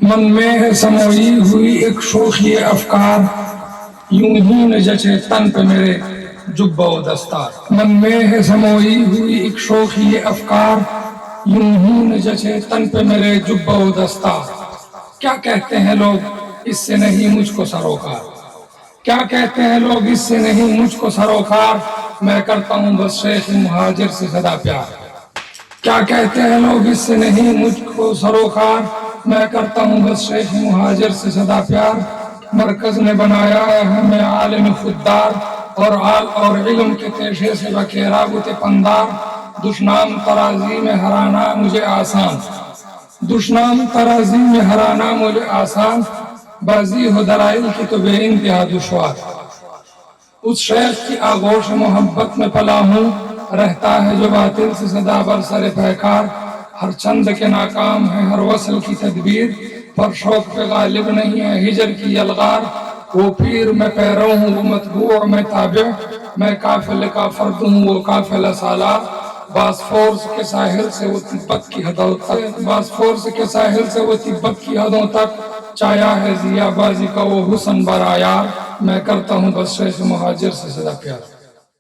من میں ہے سموئی ہوئی ایک شوخی افکار، یوں ہی نہ جچے تن پہ میرے جبہ و دستار۔ من میں ہے سموئی ہوئی ایک شوخی افکار، یوں ہی نہ جچے تن پہ میرے جبہ و دستار۔ کیا کہتے ہیں لوگ اس سے نہیں مجھ کو سروکار، کیا کہتے ہیں لوگ اس سے نہیں مجھ کو سروکار، میں کرتا ہوں بس شیخ مہاجر سے سدا پیار۔ کیا کہتے ہیں لوگ اس سے نہیں مجھ کو سروکار، میں کرتا ہوں بس شیخ مہاجر سے سدا پیار۔ مرکز نے بنایا ہے ہمیں عالم خوددار، اور علم کے تیشے سے بکھیرا بت پندار۔ دشنام ترازی میں ہرانا مجھے آسان، دشنام ترازی میں ہرانا مجھے آسان، بازی ہو دلائل کی تو بے انتہا دشوار۔ اس شیخ کی آغوش محبت میں پلا ہوں، رہتا ہے جو باطل سے سدا برسر پیکار۔ ہر چند کے ناکام ہے ہر وصل کی تدبیر، پر شوق پہ غالب نہیں ہے ہجر کی یلغار۔ وہ پیر میں پیرو ہوں وہ متبوع میں تابع، میں قافلے کا فرد ہوں وہ قافلہ سالار۔ باسفورس کے ساحل سے وہ تبت کی حدوں تک، باسفورس کے ساحل سے وہ تبت کی حدوں تک، چایا ہے ضیا بازی کا وہ حسن برا یار۔ میں کرتا ہوں بس شیخ مہاجر سے سدا پیار۔